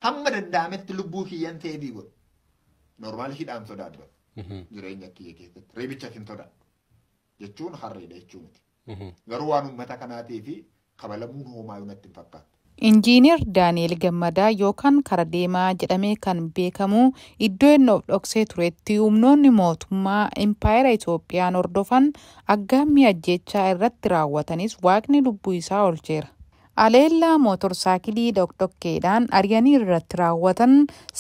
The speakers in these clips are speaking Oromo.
hamma danda'ametti lubbuu kiyyan ta'ee diigo normaal hidhaan sodaadha jireenya kiyya keessatti reebicha hin sodaadha jechuun harreedha jechuuti garuu waan uummata kanaatii fi kabalamuun hoomaayuu natti hin fakkaatu. Injiinar Daani'el Gammadaa yookaan kara deemaa jedhamee kan beekamu iddoo inni of dhoksee turetti humnoonni mootummaa impaayera Itoophiyaan hordofan aggaammii ajjechaa irratti raawwatanis waaqni lubbuu isaa oolcheera. Aleellaa mootorsaayikilii dhokdhokkeedhaan ari'anii irratti raawwatan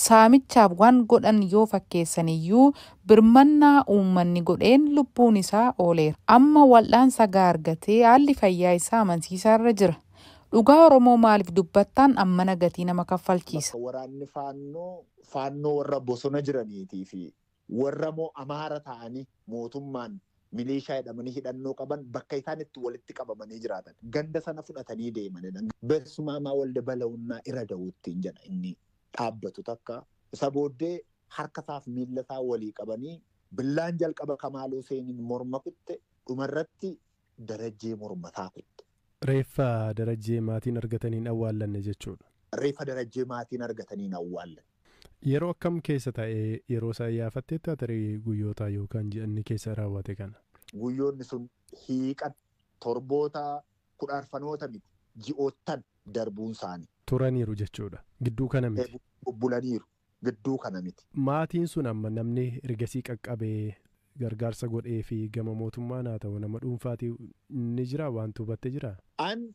saamichaaf waan godhan yoo fakkeessaniyyuu birmannaa uummanni godheen lubbuun isaa ooleera. Amma wal'aansa gahaa argatee haalli fayyaa isaa amansiisaa irra jira. Dhugaa Oromoo maaliif dubbattaan ammana gatii nama kaffalchiisa? Waraanni faannoo warra bosona jiraniitii fi warra amaara ta'anii mootummaan milishaa jedhamanii hidhannoo qaban bakka isaan itti walitti qabamanii jiraatan ganda sana fudhatanii deemanidha. Bersumaamaa walda bala'unnaa irra da'uuttiin jedha inni dhaabbatu takka. Isa booddee harkasaaf miillasaa walii qabanii billaan jalqaba Kamaaloo Seeniin morma kutte dhumarratti darajjee mormataa kutte. Reeffa darajjee maatiin argataniin awwaallanne jechuudha. Reeffa darajjee maatiin argataniin awwaallanne. Yeroo akkam keessa ta'ee yeroo isaa yaafatteetti tarii guyyoota yookaan ji'anni keessa raawwate kana? Guyyoonni sun hiiqan torboota kudhaarfanoota miti ji'oottan darbuun isaanii. Turaniiru jechuudha. Gidduu kana miti. Bulaniiru gidduu kana miti. Maatiin sun amma namni ergasii qaqqabee gargaarsa godhee fi gama mootummaan haa ta'u nama dhuunfaatii ni jira waan hubatte jira. An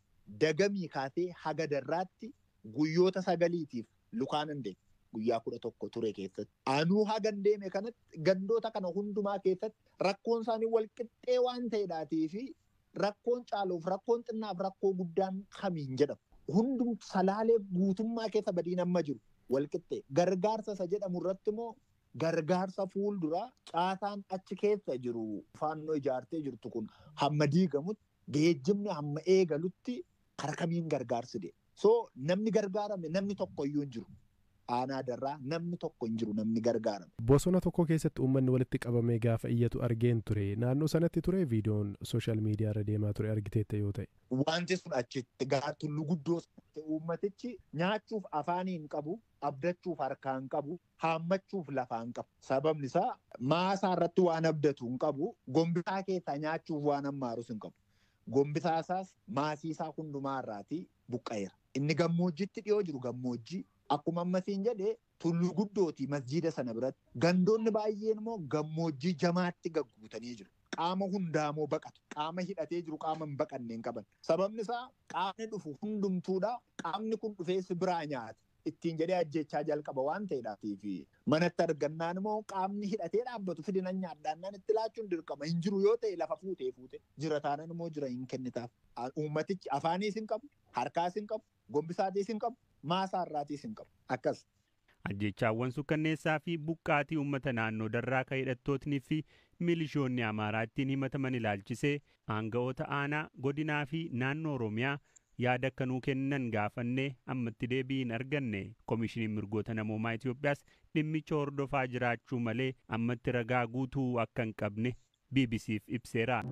dagamii kaasee haga darraatti guyyoota 9tiif lukaan hin deeme. Guyyaa 11 ture keessatti. Anuu haga hin deeme kanatti gandoota kana hundumaa keessatti rakkoon isaanii wal qixxee waan ta'eedhaatii fi rakkoon caaluuf rakkoon xinnaaf rakkoo guddaan kamiin jedhamu. Hundum salaalee guutummaa keessa badiin amma jiru wal qixxee. Gargaarsa isa jedhamu irratti immoo gargaarsa fuulduraa caasaan achi keessa jiru faannoo ijaartee jirtu kun hamma diigamutti geejjibni hamma eegalutti harkamiin gargaarsi deema. So namni gargaarame namni tokko iyyuu hin jiru. Aanaa darraa namni tokko hin jiru namni gargaarame. Bosona tokko keessatti uummanni walitti qabamee gaafa iyyatu argeen ture. Naannoo sanatti ture viidiyoon sooshaal miidiyaa irra deemaa ture argiteetta yoo ta'e. Wanti sun achitti gaatullu guddoo uummatichi nyaachuuf afaaniin qabu, abdachuuf harkaan qabu, haammachuuf lafaan qabu. Sababni isaa maasaa irratti waan abdatu hin qabu, gombisaa keessaa nyaachuuf waan hammaarus hin qabu. Gombisaa isaas maasii isaa hundumaa irraatii buqqa'eera. Inni gammoojjitti dhiyoo jiru gammoojjii. Akkuma ammasiin jedhee tullu guddooti masjiida sana biratti. Gandoonni baay'een immoo gammoojjii jamaatti gagguutanii jiru. Qaama hundaamoo baqatu. Qaama hidhatee jiru qaama hin baqanneen qaban. Sababni isaa qaamni dhufu hundumtuudha. Qaamni kun dhufeessi biraa nyaata. Ittiin jedhee ajjechaa jalqaba waan ta'eedhaatii fi manatti argannaan immoo qaamni hidhatee dhaabbatu fidina nyaadhaannaan itti laachuun dirqama. Hin jiru yoo ta'e lafa fuutee jira taanaan immoo jira hin kennitaaf. Uummatichi afaaniis hin qabu, harkaas hin qabu, gombisaatis hin qabu, maasaa irraatiis hin qabu. Akkas. Ajjechaawwan sukkanneessaa fi buqqaatii uummata naannoo darraa ka hidhattootni fi milishoonni Amaaraa ittiin himataman ilaalchisee aanga'oota aanaa godinaa fi naannoo Oromiyaa yaada akka nuu kennan gaafannee ammatti deebii hin arganne. Koomishiniin mirgoota namoomaa Itoophiyaas dhimmicha hordofaa jiraachuu malee ammatti ragaa guutuu akka hin qabne BBC'f ibseera.